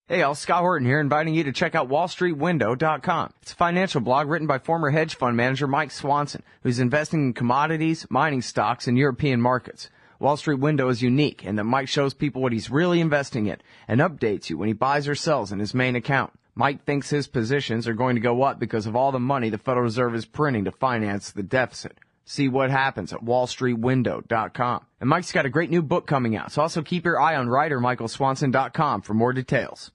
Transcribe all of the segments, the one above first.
Hey, all, Scott Horton here, inviting you to check out wallstreetwindow.com. It's a financial blog written by former hedge fund manager Mike Swanson, who's investing in commodities, mining stocks, and European markets. Wall Street Window is unique in that Mike shows people what he's really investing in and updates you when he buys or sells in his main account. Mike thinks his positions are going to go up because of all the money the Federal Reserve is printing to finance the deficit. See what happens at wallstreetwindow.com. And Mike's got a great new book coming out, so also keep your eye on writermichaelswanson.com for more details.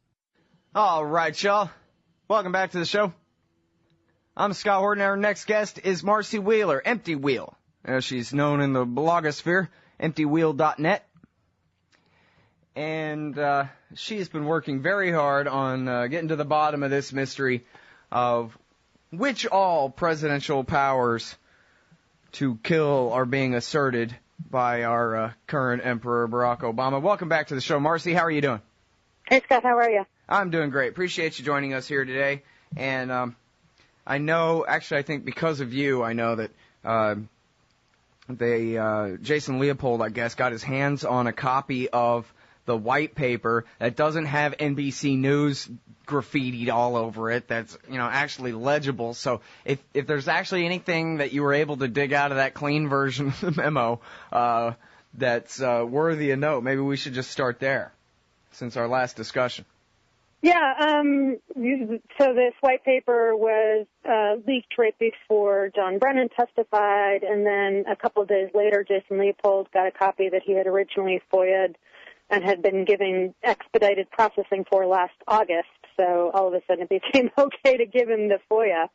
All right, y'all. Welcome back to the show. I'm Scott Horton. Our next guest is Marcy Wheeler, Empty Wheel, as she's known in the blogosphere, emptywheel.net. And she's been working very hard on getting to the bottom of this mystery of which all presidential powers to kill are being asserted by our current Emperor Barack Obama. Welcome back to the show, Marcy. How are you doing? Hey, Scott. How are you? I'm doing great. Appreciate you joining us here today. And I know, actually, I think because of you, I know that Jason Leopold, I guess, got his hands on a copy of the white paper that doesn't have NBC News graffitied all over it. That's, actually legible. So if there's actually anything that you were able to dig out of that clean version of the memo that's worthy of note, maybe we should just start there since our last discussion. Yeah, so this white paper was leaked right before John Brennan testified, and then a couple of days later, Jason Leopold got a copy that he had originally FOIA'd and had been given expedited processing for last August. So all of a sudden it became okay to give him the FOIA.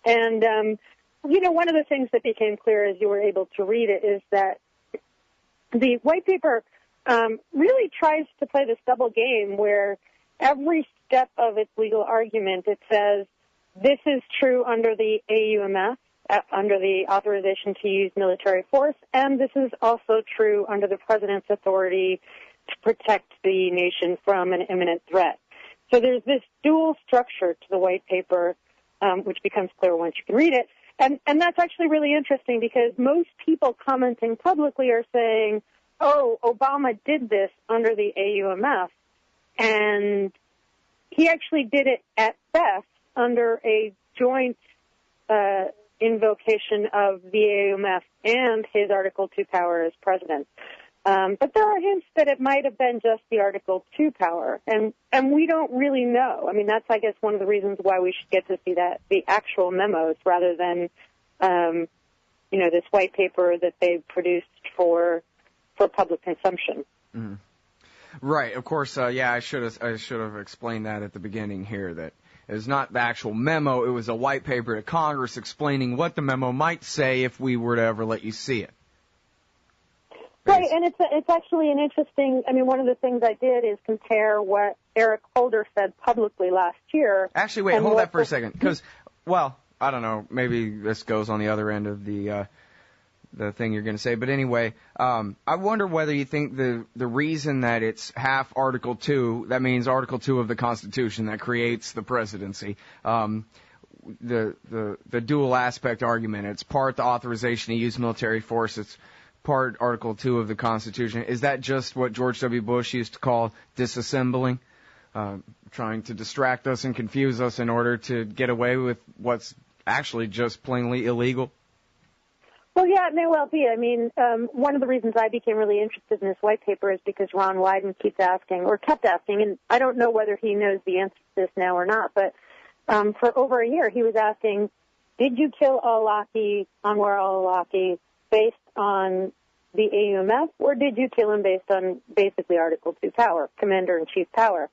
And, one of the things that became clear as you were able to read it is that the white paper really tries to play this double game where every step of its legal argument, it says, this is true under the AUMF, under the authorization to use military force, and this is also true under the president's authority to protect the nation from an imminent threat. So there's this dual structure to the white paper, which becomes clear once you can read it. And that's actually really interesting because most people commenting publicly are saying, oh, Obama did this under the AUMF. And he actually did it at best under a joint invocation of the AUMF and his Article 2 power as president. But there are hints that it might have been just the Article 2 power, and we don't really know. I mean, that's, I guess, one of the reasons why we should get to see the actual memos rather than, this white paper that they produced for public consumption. Mm-hmm. Right. Of course. I should have explained that at the beginning here. That it was not the actual memo; it was a white paper to Congress explaining what the memo might say if we were to ever let you see it. Right, and it's actually an interesting. I mean, one of the things I did is compare what Eric Holder said publicly last year. Actually, wait, hold that for a second, because, well, I don't know, maybe this goes on the other end of the thing you're going to say, but anyway, I wonder whether you think the reason that it's half Article 2, that means Article 2 of the Constitution that creates the presidency. The dual aspect argument. It's part the authorization to use military force. It's part Article 2 of the Constitution. Is that just what George W. Bush used to call disassembling? Trying to distract us and confuse us in order to get away with what's actually just plainly illegal? Well, yeah, it may well be. I mean, one of the reasons I became really interested in this white paper is because Ron Wyden kept asking, and I don't know whether he knows the answer to this now or not, but for over a year he was asking, did you kill al-Awlaki, Anwar al-Awlaki, based on the AUMF, or did you kill him based on basically Article 2 power, Commander-in-Chief power?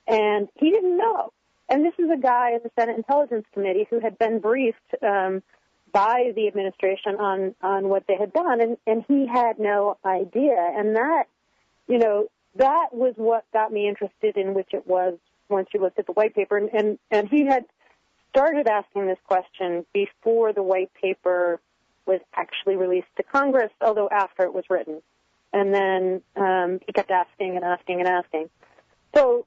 And he didn't know. And this is a guy in the Senate Intelligence Committee who had been briefed by the administration on what they had done, and he had no idea. And that, that was what got me interested in which it was once you looked at the white paper. And he had started asking this question before the white paper was actually released to Congress, although after it was written. And then he kept asking and asking and asking. So,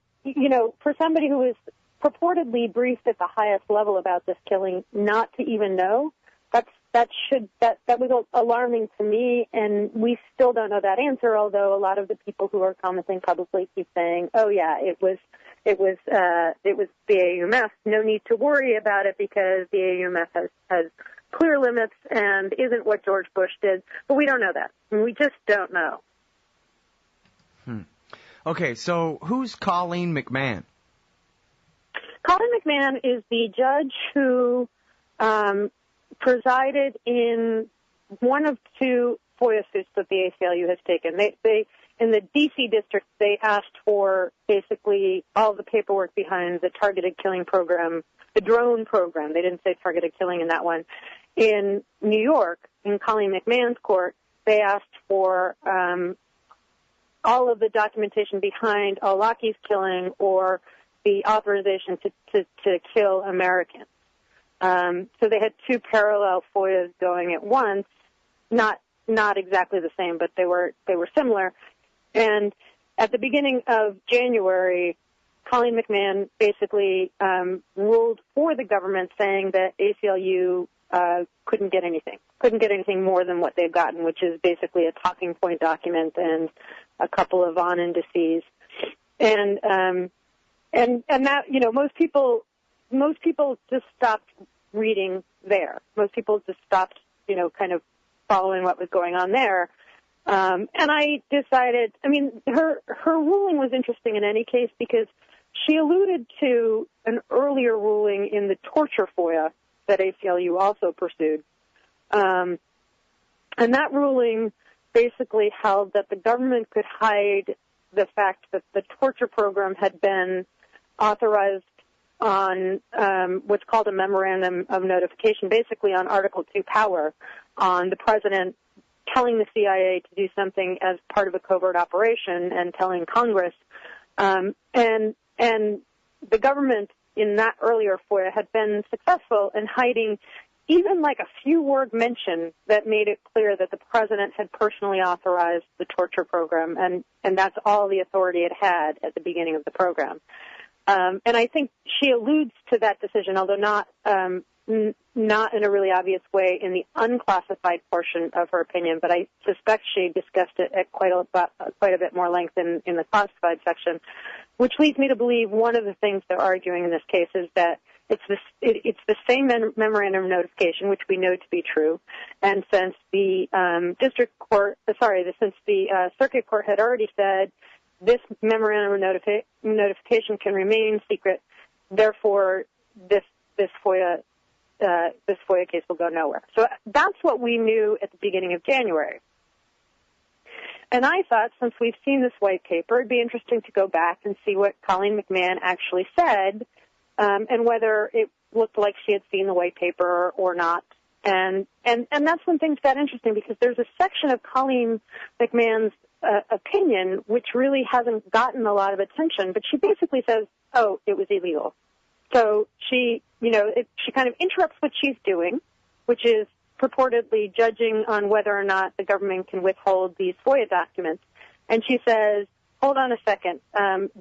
for somebody who was purportedly briefed at the highest level about this killing not to even know, that was alarming to me, and we still don't know that answer, although a lot of the people who are commenting publicly keep saying, oh, yeah, it was it was the AUMF. No need to worry about it because the AUMF has clear limits and isn't what George Bush did. But we don't know that. We just don't know. Okay, so who's Colleen McMahon? Colleen McMahon is the judge who presided in one of two FOIA suits that the ACLU has taken. They in the D.C. district, they asked for basically all the paperwork behind the targeted killing program, the drone program. They didn't say targeted killing in that one. In New York, in Colleen McMahon's court, they asked for all of the documentation behind al-Awlaki's killing or the authorization to kill Americans. So they had two parallel FOIAs going at once, not exactly the same, but they were similar. And at the beginning of January, Colleen McMahon basically ruled for the government, saying that ACLU couldn't get anything more than what they've gotten, which is basically a talking point document and a couple of on indices. And that, most people just stopped reading there. Most people just stopped, kind of following what was going on there. And I decided, her ruling was interesting in any case because she alluded to an earlier ruling in the torture FOIA that ACLU also pursued. And that ruling basically held that the government could hide the fact that the torture program had been authorized on what's called a memorandum of notification, basically on Article 2 power, on the president telling the CIA to do something as part of a covert operation and telling Congress. And the government in that earlier FOIA had been successful in hiding even like a few word mention that made it clear that the president had personally authorized the torture program, and that's all the authority it had at the beginning of the program. And I think she alludes to that decision, although not in a really obvious way in the unclassified portion of her opinion, but I suspect she discussed it at quite a bit more length in the classified section, which leads me to believe one of the things they're arguing in this case is that it's the same memorandum of notification, which we know to be true, and since the since the circuit court had already said this memorandum of notification can remain secret, therefore this FOIA case will go nowhere. So that's what we knew at the beginning of January. And I thought, since we've seen this white paper, it'd be interesting to go back and see what Colleen McMahon actually said, and whether it looked like she had seen the white paper or not. And that's when things got interesting, because there's a section of Colleen McMahon's opinion which really hasn't gotten a lot of attention, but she basically says, oh, it was illegal. So she kind of interrupts what she's doing, which is purportedly judging on whether or not the government can withhold these FOIA documents. And she says, hold on a second.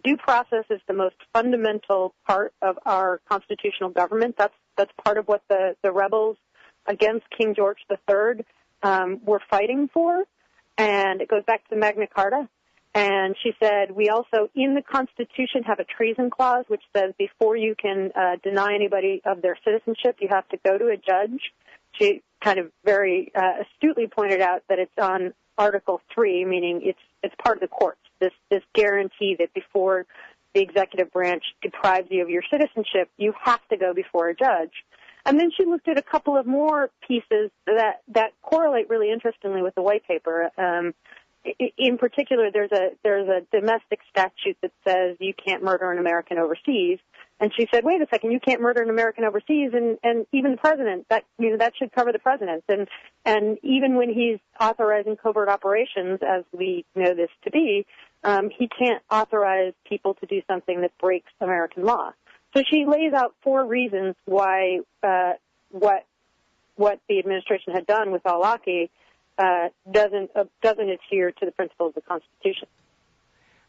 Due process is the most fundamental part of our constitutional government. That's part of what the rebels against King George III were fighting for. And it goes back to Magna Carta. And she said, we also, in the Constitution, have a treason clause, which says before you can deny anybody of their citizenship, you have to go to a judge. She kind of very astutely pointed out that it's on Article 3, meaning it's part of the courts, this guarantee that before the executive branch deprives you of your citizenship, you have to go before a judge. And then she looked at a couple of more pieces that correlate really interestingly with the white paper. In particular, there's a domestic statute that says you can't murder an American overseas. And she said, wait a second, you can't murder an American overseas, and even the president, that should cover the president. And even when he's authorizing covert operations, as we know this to be, he can't authorize people to do something that breaks American law. So she lays out 4 reasons why what the administration had done with al-Awlaki doesn't adhere to the principles of the Constitution.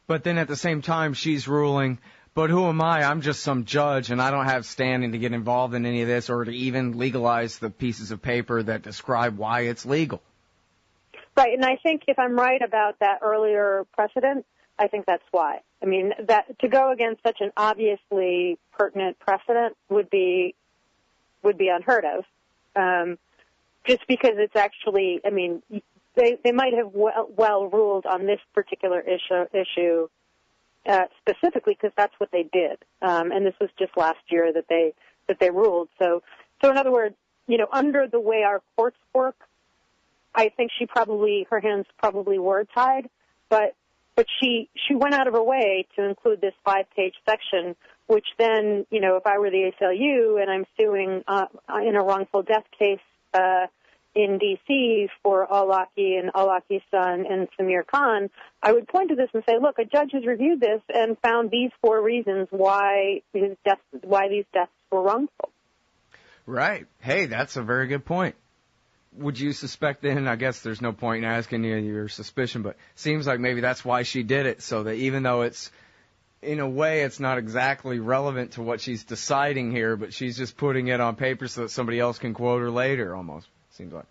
But then at the same time, she's ruling, but who am I? I'm just some judge, and I don't have standing to get involved in any of this or to even legalize the pieces of paper that describe why it's legal. Right, and I think if I'm right about that earlier precedent, I think that's why. I mean, that to go against such an obviously pertinent precedent would be unheard of. Just because it's actually, I mean, they might have well ruled on this particular issue specifically because that's what they did, and this was just last year that they ruled. So in other words, under the way our courts work, I think her hands probably were tied, but she went out of her way to include this 5-page section, which then, if I were the ACLU and I'm suing in a wrongful death case in D.C. for al-Awlaki and al-Awlaki's son and Samir Khan, I would point to this and say, look, a judge has reviewed this and found these 4 reasons why these deaths were wrongful. Right. Hey, that's a very good point. Would you suspect then, I guess there's no point in asking you your suspicion, but seems like maybe that's why she did it, so that even though it's, in a way, it's not exactly relevant to what she's deciding here, but she's just putting it on paper so that somebody else can quote her later, almost, seems like.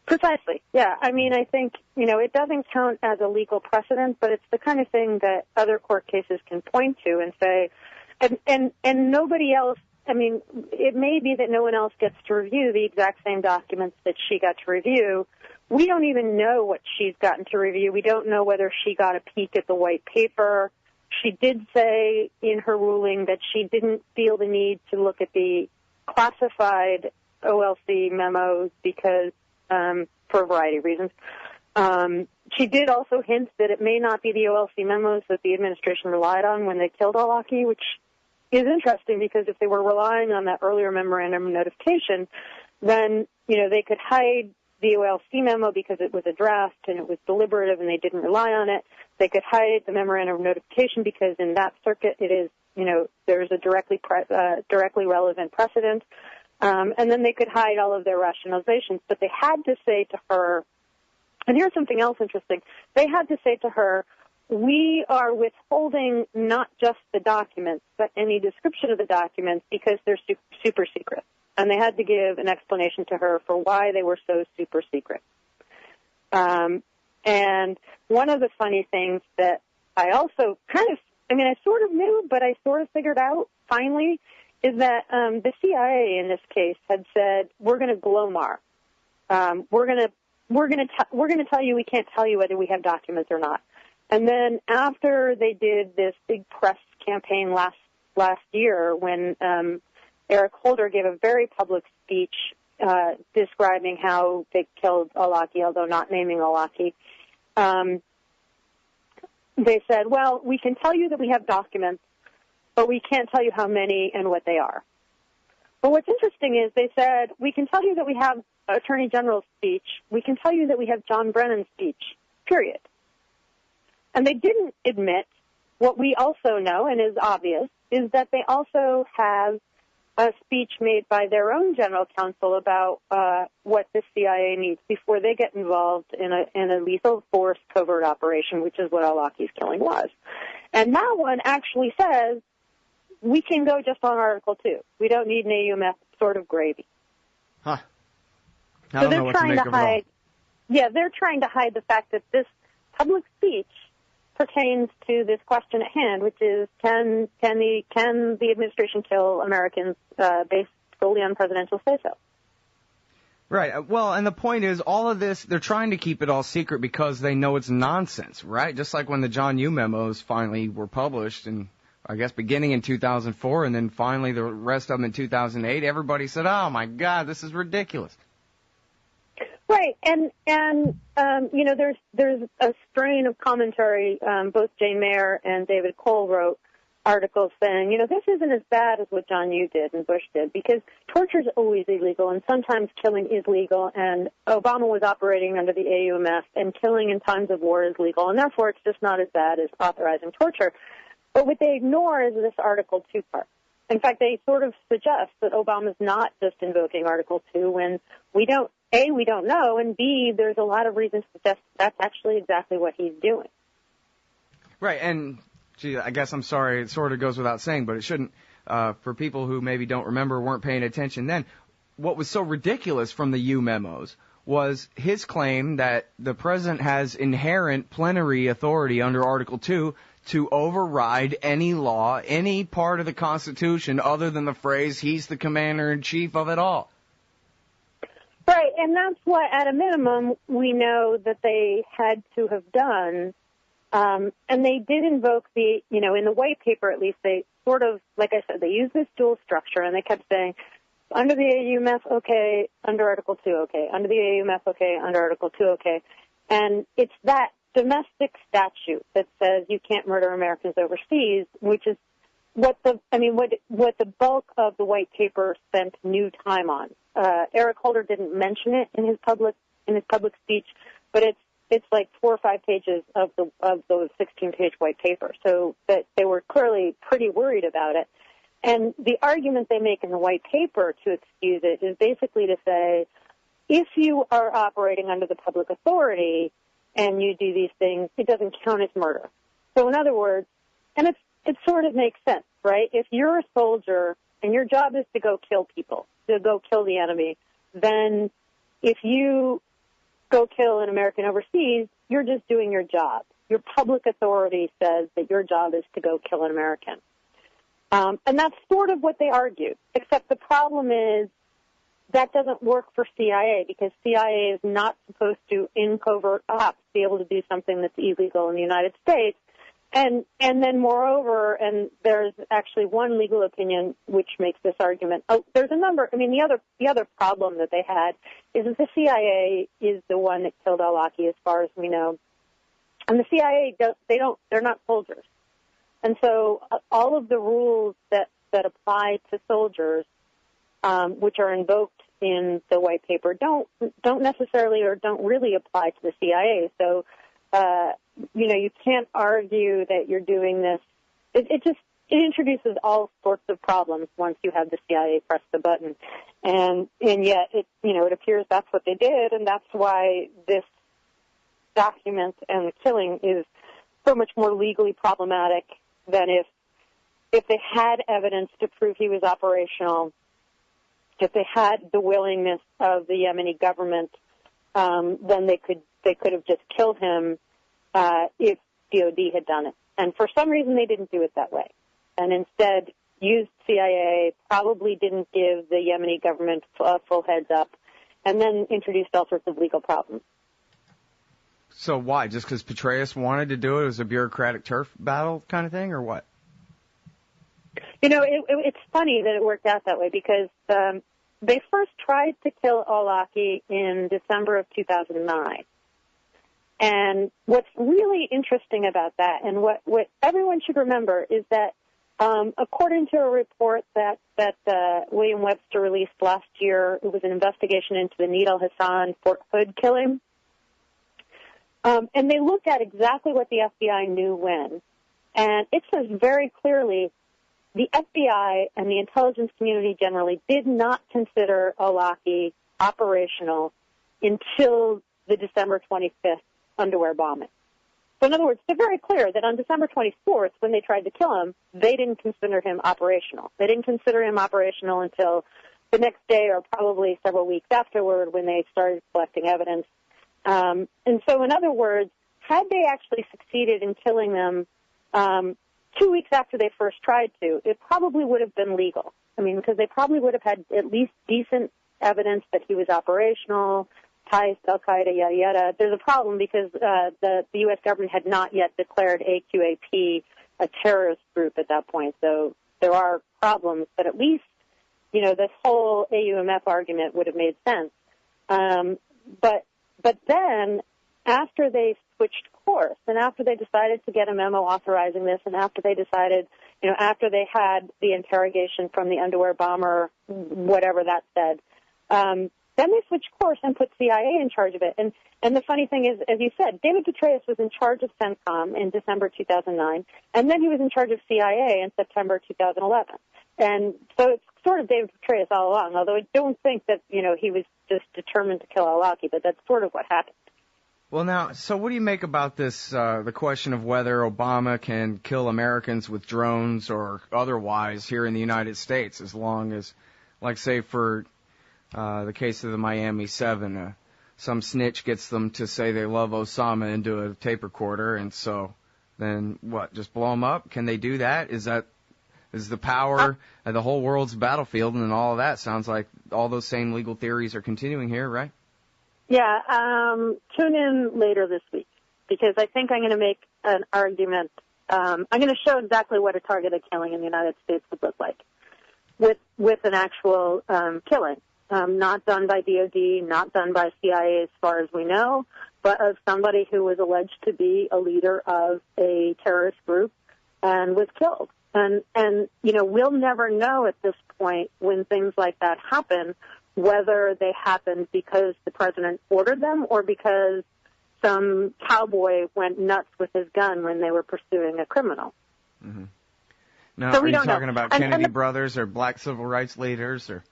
Precisely. Yeah. I mean, I think, it doesn't count as a legal precedent, but it's the kind of thing that other court cases can point to and say, and nobody else, I mean, it may be that no one else gets to review the exact same documents that she got to review. We don't even know what she's gotten to review. We don't know whether she got a peek at the white paper. She did say in her ruling that she didn't feel the need to look at the classified OLC memos because, for a variety of reasons. She did also hint that it may not be the OLC memos that the administration relied on when they killed al-Awlaki, which is interesting because if they were relying on that earlier memorandum of notification, then, they could hide the OLC memo because it was a draft and it was deliberative and they didn't rely on it. They could hide the memorandum of notification because in that circuit it is, there's a directly relevant precedent. And then they could hide all of their rationalizations. But they had to say to her, and here's something else interesting, they had to say to her, we are withholding not just the documents, but any description of the documents because they're super secret. And they had to give an explanation to her for why they were so super secret. And one of the funny things that I also I sort of knew, but I sort of figured out finally, is that the CIA in this case had said, we're going to glomar. We're going to tell you we can't tell you whether we have documents or not. And then after they did this big press campaign last year when Eric Holder gave a very public speech describing how they killed al-Awlaki, although not naming al-Awlaki, they said, well, we can tell you that we have documents, but we can't tell you how many and what they are. But what's interesting is they said, we can tell you that we have Attorney General's speech. We can tell you that we have John Brennan's speech, period. And they didn't admit what we also know and is obvious is that they also have a speech made by their own general counsel about what the CIA needs before they get involved in a lethal force covert operation, which is what al-Awlaki's killing was. And that one actually says we can go just on Article 2. We don't need an AUMF sort of gravy. Huh. I don't know what to make of it all. Yeah, they're trying to hide the fact that this public speech pertains to this question at hand, which is can the administration kill Americans based solely on presidential say-so? Right. Well, and the point is, all of this, they're trying to keep it all secret because they know it's nonsense, right? Just like when the John Yoo memos finally were published, and I guess beginning in 2004, and then finally the rest of them in 2008, everybody said, oh, my God, this is ridiculous. Right, and there's a strain of commentary. Both Jane Mayer and David Cole wrote articles saying, this isn't as bad as what John Yoo did and Bush did, because torture is always illegal, and sometimes killing is legal, and Obama was operating under the AUMF, and killing in times of war is legal, and therefore it's just not as bad as authorizing torture. But what they ignore is this Article 2 part. In fact, they sort of suggest that Obama's not just invoking Article 2 when we don't know, and B, there's a lot of reasons to suggest that's actually exactly what he's doing. Right, and gee, I guess I'm sorry, it sort of goes without saying, but it shouldn't, for people who maybe don't remember, weren't paying attention then, what was so ridiculous from the Yoo memos was his claim that the president has inherent plenary authority under Article 2 to override any law, any part of the Constitution other than the phrase, he's the commander-in-chief of it all. Right, and that's what, at a minimum, we know that they had to have done. And they did invoke in the white paper at least, they sort of, like I said, they used this dual structure, and they kept saying, under the AUMF, okay, under Article 2, okay, under the AUMF, okay, under Article 2, okay. And it's that domestic statute that says you can't murder Americans overseas, which is what the bulk of the white paper spent new time on. Eric Holder didn't mention it in his public speech, but it's like 4 or 5 pages of the 16-page white paper, so that they were clearly pretty worried about it. And the argument they make in the white paper to excuse it is basically to say, if you are operating under the public authority and you do these things, it doesn't count as murder. So in other words, and it sort of makes sense, right? If you're a soldier and your job is to go kill people, to go kill the enemy, then if you go kill an American overseas, you're just doing your job. Your public authority says that your job is to go kill an American. And that's sort of what they argued, except the problem is that doesn't work for CIA because CIA is not supposed to, in covert ops, be able to do something that's illegal in the United States. And then moreover, and there's actually one legal opinion which makes this argument. Oh, there's a number. I mean, the other problem that they had is that the CIA is the one that killed al-Awlaki, as far as we know. And the CIA, they're not soldiers. And so all of the rules that apply to soldiers, which are invoked in the white paper, don't necessarily or don't really apply to the CIA. So, you can't argue that you're doing this. It introduces all sorts of problems once you have the CIA press the button. And yet it appears that's what they did, and that's why this document and the killing is so much more legally problematic than if they had evidence to prove he was operational, if they had the willingness of the Yemeni government, then they could have just killed him if DOD had done it. And for some reason, they didn't do it that way, and instead used CIA, probably didn't give the Yemeni government a full heads up, and then introduced all sorts of legal problems. So why? Just because Petraeus wanted to do it? It was a bureaucratic turf battle kind of thing, or what? It's funny that it worked out that way because they first tried to kill al-Awlaki in December of 2009. And what's really interesting about that, and what everyone should remember, is that according to a report that William Webster released last year, it was an investigation into the Need al-Hassan Fort Hood killing. And they looked at exactly what the FBI knew when. And it says very clearly the FBI and the intelligence community generally did not consider al-Awlaki operational until the December 25th underwear bombing. So in other words, they're very clear that on December 24th, when they tried to kill him, they didn't consider him operational. They didn't consider him operational until the next day or probably several weeks afterward when they started collecting evidence. And so in other words, had they actually succeeded in killing them 2 weeks after they first tried to, it probably would have been legal. I mean, because they probably would have had at least decent evidence that he was operational, ties to al-Qaeda, yada, yada. There's a problem because the U.S. government had not yet declared AQAP a terrorist group at that point. So there are problems, but at least, this whole AUMF argument would have made sense. But then, after they switched course, and after they decided to get a memo authorizing this, and after they decided, after they had the interrogation from the underwear bomber, whatever that said, then they switched course and put CIA in charge of it. And the funny thing is, as you said, David Petraeus was in charge of CENTCOM in December 2009, and then he was in charge of CIA in September 2011. And so it's sort of David Petraeus all along, although I don't think that, he was just determined to kill al-Awlaki, but that's sort of what happened. Well, now, so what do you make about this, the question of whether Obama can kill Americans with drones or otherwise here in the United States, as long as, like, say, for the case of the Miami 7, some snitch gets them to say they love Osama into a tape recorder, and so then what? Just blow them up? Can they do that? Is the power of the whole world's battlefield and all of that? Sounds like all those same legal theories are continuing here, right? Yeah. Tune in later this week, because I think I'm going to make an argument. I'm going to show exactly what a targeted killing in the United States would look like, with an actual killing, not done by DOD, not done by CIA as far as we know, but of somebody who was alleged to be a leader of a terrorist group and was killed. And we'll never know at this point, when things like that happen, whether they happened because the president ordered them or because some cowboy went nuts with his gun when they were pursuing a criminal. Mm-hmm. Now, so are you talking about Kennedy brothers or black civil rights leaders? Or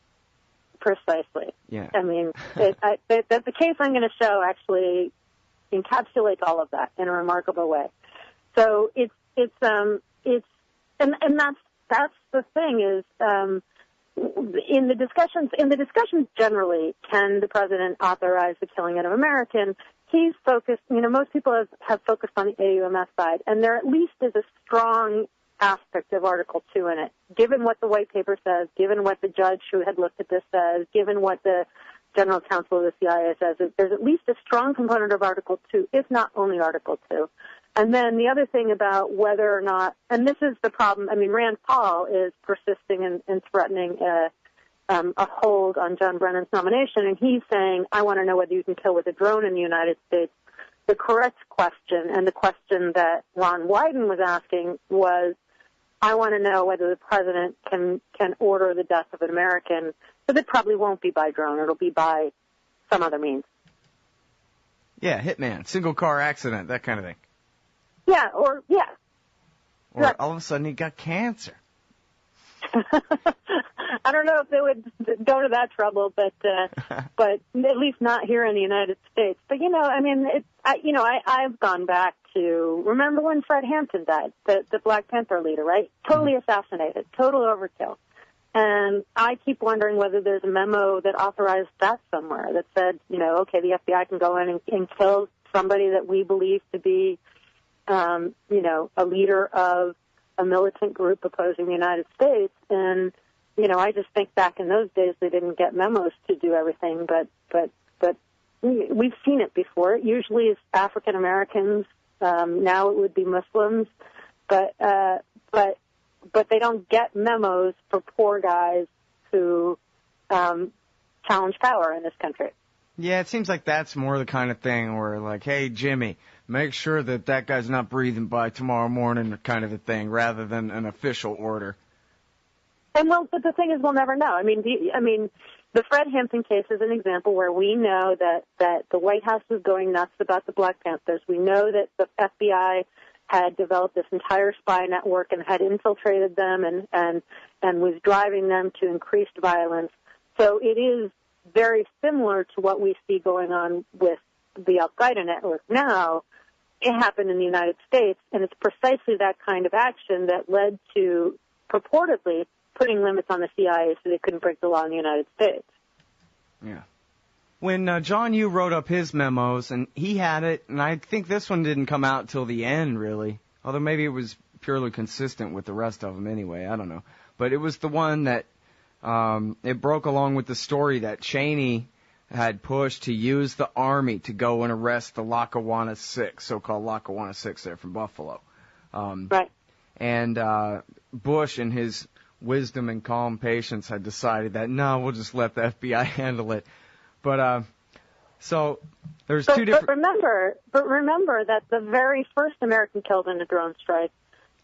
Precisely. Yeah. I mean, the case I'm going to show actually encapsulates all of that in a remarkable way. So and that's the thing is, in the discussions generally, can the president authorize the killing of an American? He's focused, most people have focused on the AUMF side, and there at least is a strong aspect of Article 2 in it. Given what the white paper says, given what the judge who had looked at this says, given what the general counsel of the CIA says, there's at least a strong component of Article 2, if not only Article 2. And then the other thing about whether or not, and this is the problem, Rand Paul is persisting in threatening a hold on John Brennan's nomination, and he's saying, I want to know whether you can kill with a drone in the United States. The correct question, and the question that Ron Wyden was asking, was, I want to know whether the president can order the death of an American, but it probably won't be by drone. It'll be by some other means. Yeah, hitman, single car accident, that kind of thing. Yeah, or. Or all of a sudden he got cancer. I don't know if they would go to that trouble, but at least not here in the United States. But I've gone back to, remember when Fred Hampton died, the Black Panther leader, right? Totally assassinated, total overkill. And I keep wondering whether there's a memo that authorized that somewhere that said, okay, the FBI can go in and kill somebody that we believe to be, a leader of a militant group opposing the United States. And, I just think back in those days they didn't get memos to do everything, but we've seen it before. It usually is African Americans. Now it would be Muslims, but they don't get memos for poor guys who challenge power in this country. Yeah, it seems like that's more the kind of thing where, like, hey, Jimmy, make sure that guy's not breathing by tomorrow morning, kind of a thing, rather than an official order. And but the thing is, we'll never know. The Fred Hampton case is an example where we know that the White House was going nuts about the Black Panthers. We know that the FBI had developed this entire spy network and had infiltrated them and was driving them to increased violence. So it is very similar to what we see going on with the al-Qaeda network now. It happened in the United States, and it's precisely that kind of action that led to, purportedly, putting limits on the CIA so they couldn't break the law in the United States. Yeah. When John Yoo wrote up his memos, and he had it, and I think this one didn't come out till the end, really, although maybe it was purely consistent with the rest of them anyway, I don't know. But it was the one that it broke along with the story that Cheney had pushed to use the Army to go and arrest the Lackawanna Six, so-called Lackawanna Six there from Buffalo. Right. And Bush, in his wisdom and calm patience, had decided that, no, we'll just let the FBI handle it. But so there's two different. But remember that the very first American killed in a drone strike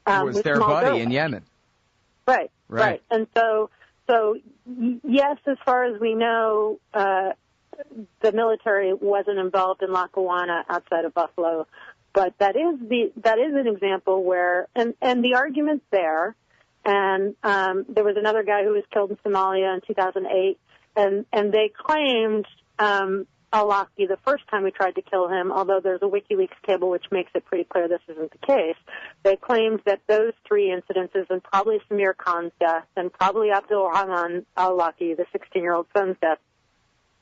was their buddy in Yemen. Right. And so yes, as far as we know, the military wasn't involved in Lackawanna outside of Buffalo, but that is an example where, and the argument's there. And there was another guy who was killed in Somalia in 2008, and they claimed al-Awlaki the first time we tried to kill him, although there's a WikiLeaks cable which makes it pretty clear this isn't the case. They claimed that those three incidences, and probably Samir Khan's death, and probably Abdul Rahman al-Awlaki, the 16-year-old son's death,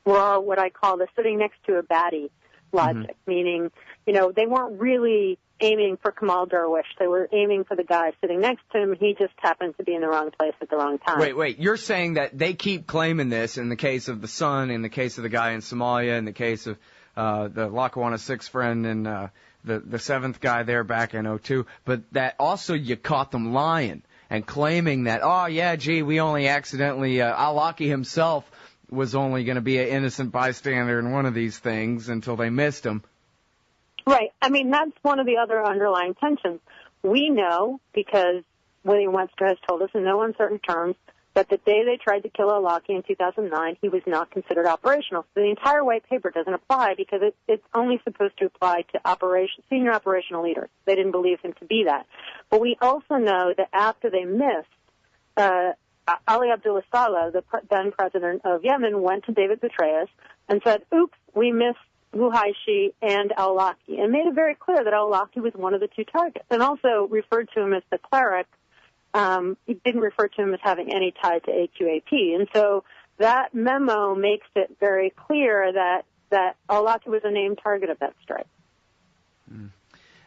were all what I call the sitting next to a baddie logic, meaning, they weren't really aiming for Kamal Derwish. They were aiming for the guy sitting next to him. He just happened to be in the wrong place at the wrong time. Wait. You're saying that they keep claiming this in the case of the son, in the case of the guy in Somalia, in the case of the Lackawanna 6 friend, and the 7th guy there back in '02, but that also you caught them lying and claiming that, oh, yeah, gee, we only accidentally, al-Awlaki himself was only going to be an innocent bystander in one of these things until they missed him. Right. I mean, that's one of the other underlying tensions. We know, because William Webster has told us in no uncertain terms, that the day they tried to kill al-Awlaki in 2009, he was not considered operational. So the entire white paper doesn't apply because it's only supposed to apply to senior operational leaders. They didn't believe him to be that. But we also know that after they missed, Ali Abdullah Saleh, the then president of Yemen, went to David Petraeus and said, oops, we missed Ruhaishi and al-Awlaki, and made it very clear that al-Awlaki was one of the two targets, and also referred to him as the cleric. He didn't refer to him as having any tie to AQAP. And so that memo makes it very clear that al-Awlaki was a named target of that strike.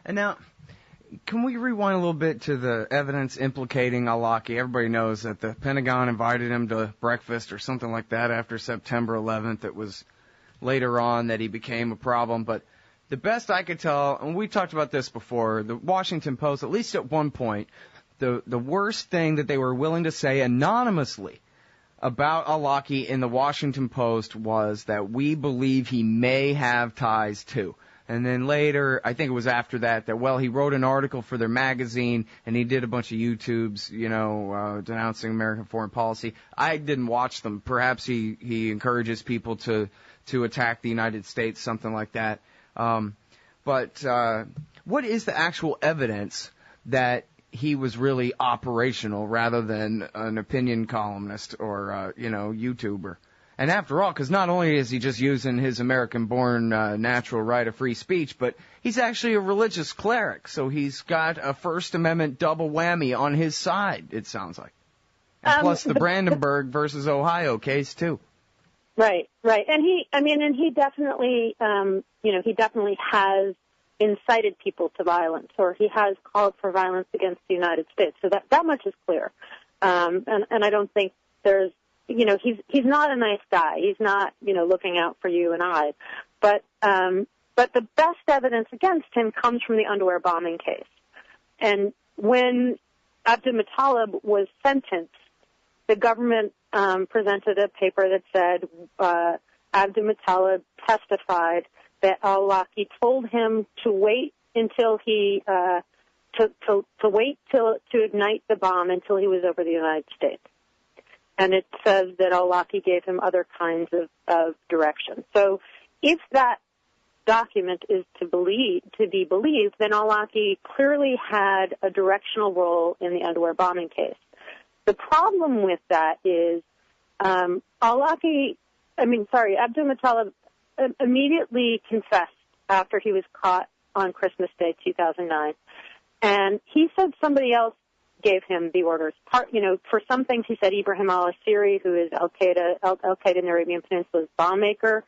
And now, can we rewind a little bit to the evidence implicating al-Awlaki? Everybody knows that the Pentagon invited him to breakfast or something like that after September 11th. It was later on that he became a problem. But the best I could tell, and we talked about this before, the Washington Post, at least at one point, the worst thing that they were willing to say anonymously about al-Awlaki in the Washington Post was that we believe he may have ties to. And then later, I think it was after that, well, he wrote an article for their magazine, and he did a bunch of YouTubes, denouncing American foreign policy. I didn't watch them. Perhaps he encourages people to attack the United States, something like that. But what is the actual evidence that he was really operational rather than an opinion columnist or, YouTuber? And after all, because not only is he just using his American-born natural right of free speech, but he's actually a religious cleric, so he's got a First Amendment double whammy on his side, it sounds like. And plus the Brandenburg versus Ohio case, too. Right. And he definitely, he definitely has incited people to violence, or he has called for violence against the United States. So that much is clear. And I don't think there's, he's not a nice guy. He's not, looking out for you and I. But the best evidence against him comes from the underwear bombing case. And when Abdulmutallab was sentenced, the government presented a paper that said Abdulmutallab testified that al-Awlaki told him to wait until he to ignite the bomb until he was over the United States. And it says that al-Awlaki gave him other kinds of direction. So if that document is to be believed, then al-Awlaki clearly had a directional role in the underwear bombing case. The problem with that is Abdulmutallab immediately confessed after he was caught on Christmas Day 2009, and he said somebody else gave him the orders. For some things he said Ibrahim al-Asiri, who is Al-Qaeda in the Arabian Peninsula's bomb maker.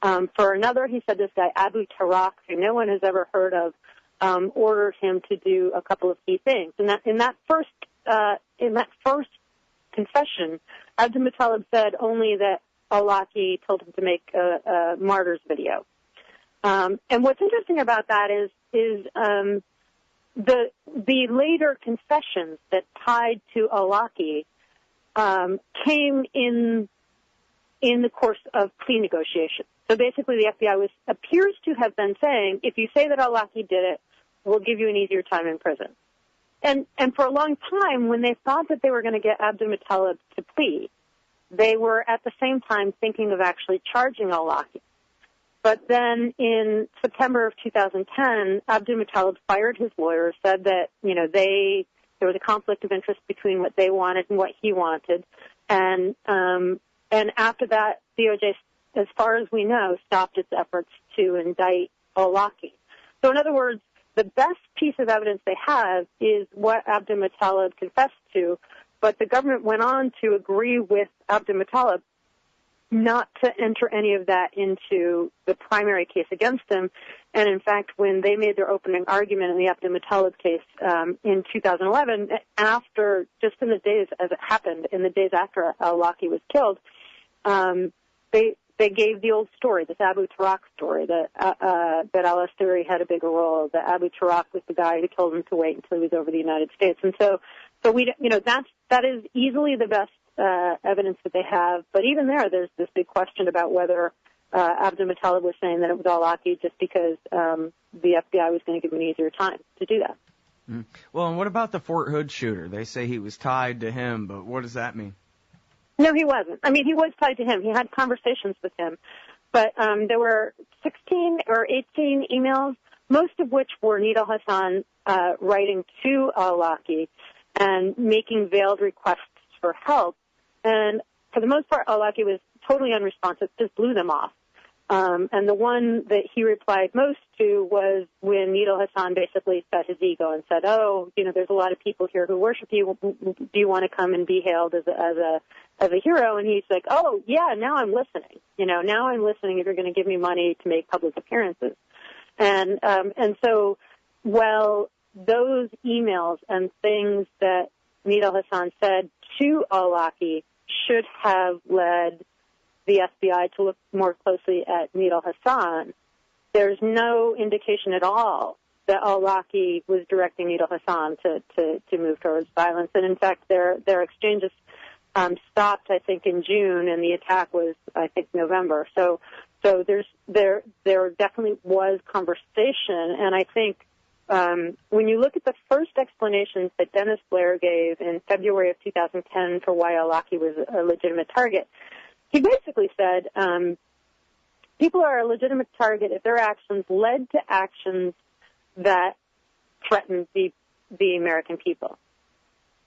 For another, he said this guy Abu Tarak, who no one has ever heard of, ordered him to do a couple of key things. And in that first confession, Abdulmutallab said only that al-Awlaki told him to make a martyrs video. And what's interesting about that is the later confessions that tied to al-Awlaki came in the course of plea negotiations. So basically, the FBI appears to have been saying, if you say that al-Awlaki did it, we'll give you an easier time in prison. And for a long time, when they thought that they were going to get Abdulmutallab to plea, they were at the same time thinking of actually charging al-Awlaki. But then in September of 2010, Abdulmutallab fired his lawyer, said that, there was a conflict of interest between what they wanted and what he wanted. And after that, DOJ, as far as we know, stopped its efforts to indict al-Awlaki. So in other words, the best piece of evidence they have is what Abdulmutallab confessed to, but the government went on to agree with Abdulmutallab not to enter any of that into the primary case against him. And in fact, when they made their opening argument in the Abdul Muttalib case in 2011, just in the days as it happened, in the days after al-Awlaki was killed, they gave the old story, this Abu Turak story, that al-Asturi had a bigger role, that Abu Turak was the guy who told him to wait until he was over the United States. And so that is easily the best evidence that they have. But even there's this big question about whether Abdul Muttalib was saying that it was al-Awlaki just because the FBI was going to give him an easier time to do that. Mm. Well, and what about the Fort Hood shooter? They say he was tied to him, but what does that mean? No, he wasn't. I mean, he was tied to him. He had conversations with him. But there were 16 or 18 emails, most of which were Nidal Hasan writing to al-Awlaki and making veiled requests for help. And for the most part, al-Awlaki was totally unresponsive, just blew them off. And the one that he replied most to was when Nidal Hasan basically set his ego and said, there's a lot of people here who worship you. Do you want to come and be hailed as a hero? And he's like, oh, yeah, now I'm listening. Now I'm listening if you're going to give me money to make public appearances. And so, well, those emails and things that Nidal Hasan said to al-Awlaki should have led the FBI to look more closely at Nidal Hasan. There's no indication at all that al-Awlaki was directing Nidal Hasan to move towards violence. And in fact, their exchanges stopped, I think, in June, and the attack was, I think, November. So there definitely was conversation, and I think when you look at the first explanations that Dennis Blair gave in February of 2010 for why al-Awlaki was a legitimate target, he basically said people are a legitimate target if their actions led to actions that threatened the American people.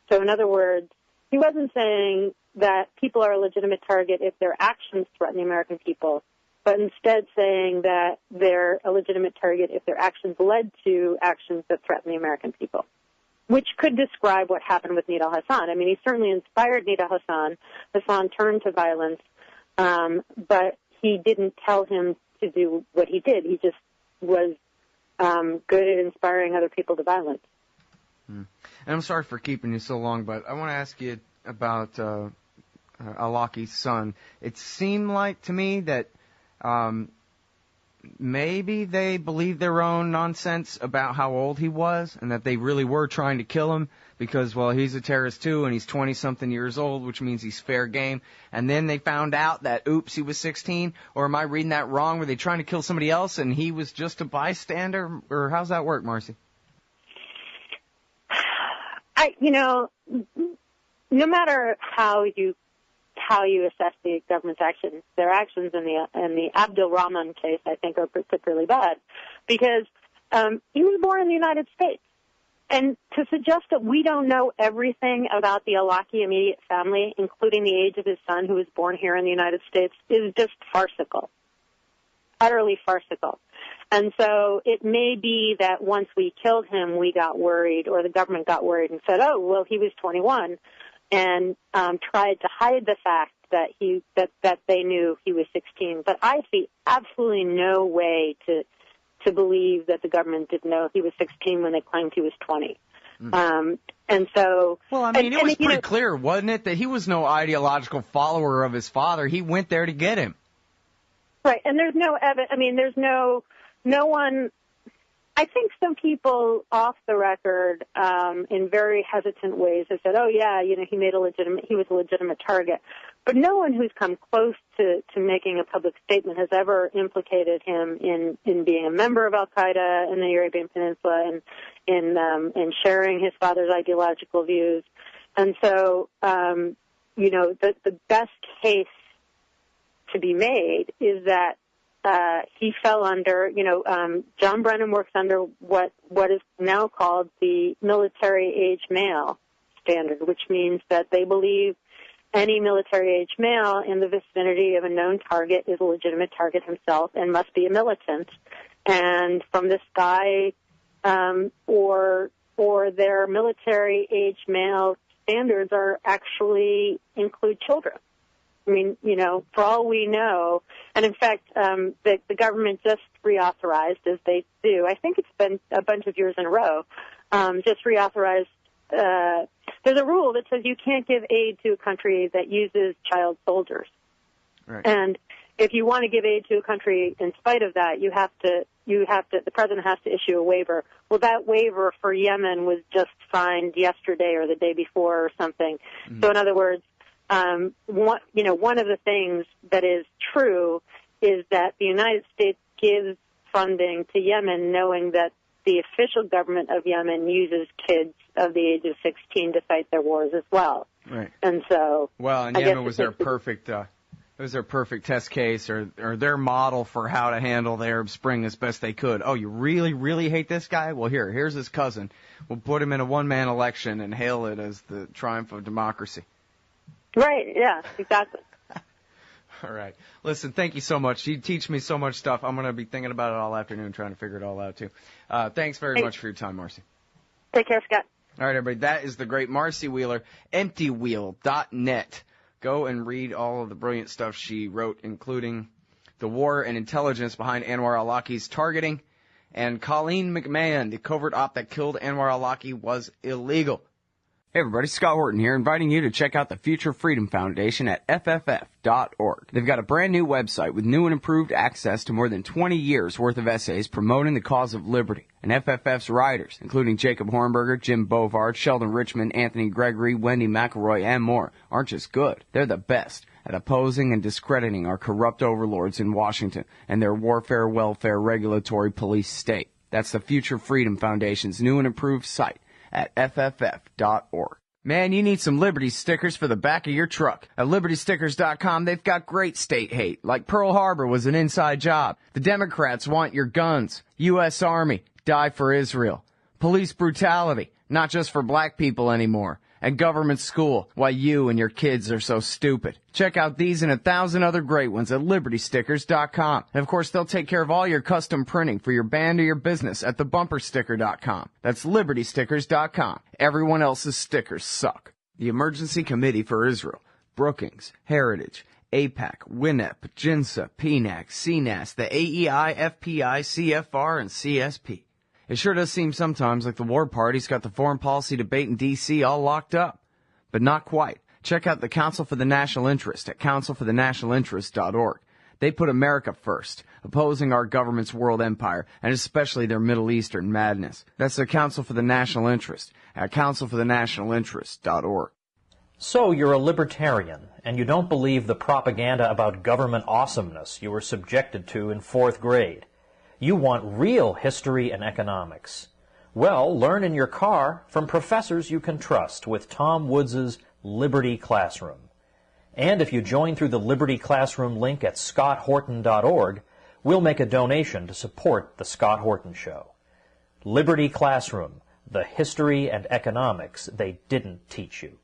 So in other words, he wasn't saying that people are a legitimate target if their actions threaten the American people, but instead saying that they're a legitimate target if their actions led to actions that threaten the American people, which could describe what happened with Nidal Hasan. I mean, he certainly inspired Nidal Hasan. Hasan turned to violence, but he didn't tell him to do what he did. He just was good at inspiring other people to violence. And I'm sorry for keeping you so long, but I want to ask you about al-Awlaki's son. It seemed like to me that maybe they believed their own nonsense about how old he was and that they really were trying to kill him because, well, he's a terrorist too and he's 20-something years old, which means he's fair game. And then they found out that, oops, he was 16? Or am I reading that wrong? Were they trying to kill somebody else and he was just a bystander? Or how's that work, Marcy? No matter how you assess the government's actions, their actions in the Abdul Rahman case, I think, are particularly bad because he was born in the United States. And to suggest that we don't know everything about the al-Awlaki immediate family, including the age of his son who was born here in the United States, is just farcical, utterly farcical. And so it may be that once we killed him, we got worried, or the government got worried and said, oh, well, he was 21, and tried to hide the fact that that they knew he was 16. But I see absolutely no way to believe that the government didn't know he was 16 when they claimed he was 20. And so... Well, I mean, it was pretty clear, wasn't it, that he was no ideological follower of his father. He went there to get him. Right, and there's no evidence. I mean, there's no one... I think some people off the record, in very hesitant ways, have said, "Oh yeah, he was a legitimate target," but no one who's come close to making a public statement has ever implicated him in being a member of Al Qaeda in the Arabian Peninsula and in sharing his father's ideological views. And so, the best case to be made is that. He fell under, John Brennan works under what is now called the military-age male standard, which means that they believe any military-age male in the vicinity of a known target is a legitimate target himself and must be a militant. And from this guy or their military-age male standards are actually include children. I mean, for all we know, and in fact, the government just reauthorized, as they do. I think it's been a bunch of years in a row. Just reauthorized. There's a rule that says you can't give aid to a country that uses child soldiers. Right. And if you want to give aid to a country in spite of that, the president has to issue a waiver. Well, that waiver for Yemen was just signed yesterday or the day before or something. Mm-hmm. So in other words, one of the things that is true is that the United States gives funding to Yemen knowing that the official government of Yemen uses kids of the age of 16 to fight their wars as well. Right. And so, and Yemen was their perfect. It was their perfect test case, or their model for how to handle the Arab Spring as best they could. Oh, you really, really hate this guy? Well, here's his cousin. We'll put him in a one-man election and hail it as the triumph of democracy. Right. Yeah. Exactly. All right. Listen, thank you so much. You teach me so much stuff. I'm going to be thinking about it all afternoon, trying to figure it all out, too. Thanks very much for your time, Marcy. Take care, Scott. All right, everybody. That is the great Marcy Wheeler, emptywheel.net. Go and read all of the brilliant stuff she wrote, including the war and intelligence behind Anwar al-Awlaki's targeting, and Colleen McMahon, the covert op that killed Anwar al-Awlaki, was illegal. Hey everybody, Scott Horton here, inviting you to check out the Future Freedom Foundation at fff.org. They've got a brand new website with new and improved access to more than 20 years worth of essays promoting the cause of liberty. And FFF's writers, including Jacob Hornberger, Jim Bovard, Sheldon Richmond, Anthony Gregory, Wendy McElroy, and more, aren't just good. They're the best at opposing and discrediting our corrupt overlords in Washington and their warfare, welfare, regulatory police state. That's the Future Freedom Foundation's new and improved site at fff.org. Man, you need some Liberty stickers for the back of your truck. At LibertyStickers.com, they've got great state hate, like Pearl Harbor was an inside job. The Democrats want your guns. U.S. Army, die for Israel. Police brutality, not just for black people anymore. And government school, why you and your kids are so stupid. Check out these and 1,000 other great ones at LibertyStickers.com. And of course, they'll take care of all your custom printing for your band or your business at TheBumperSticker.com. That's LibertyStickers.com. Everyone else's stickers suck. The Emergency Committee for Israel, Brookings, Heritage, AIPAC, WINEP, JINSA, PNAC, CNAS, the AEI, FPI, CFR, and CSP. It sure does seem sometimes like the war party's got the foreign policy debate in D.C. all locked up. But not quite. Check out the Council for the National Interest at councilforthenationalinterest.org. They put America first, opposing our government's world empire, and especially their Middle Eastern madness. That's the Council for the National Interest at councilforthenationalinterest.org. So you're a libertarian, and you don't believe the propaganda about government awesomeness you were subjected to in 4th grade. You want real history and economics. Well, learn in your car from professors you can trust with Tom Woods' Liberty Classroom. And if you join through the Liberty Classroom link at scotthorton.org, we'll make a donation to support The Scott Horton Show. Liberty Classroom, the history and economics they didn't teach you.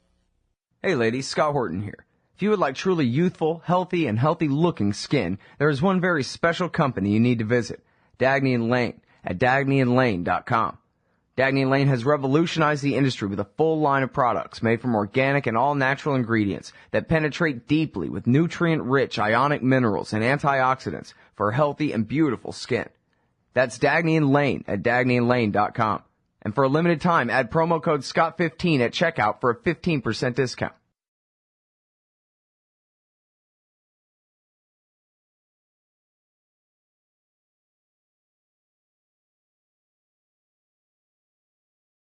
Hey ladies, Scott Horton here. If you would like truly youthful, healthy, and healthy-looking skin, there is one very special company you need to visit. Dagny & Lane at dagnyandlane.com. Dagny & Lane has revolutionized the industry with a full line of products made from organic and all-natural ingredients that penetrate deeply with nutrient-rich ionic minerals and antioxidants for healthy and beautiful skin. That's Dagny & Lane at dagnyandlane.com. And for a limited time, add promo code SCOTT15 at checkout for a 15% discount.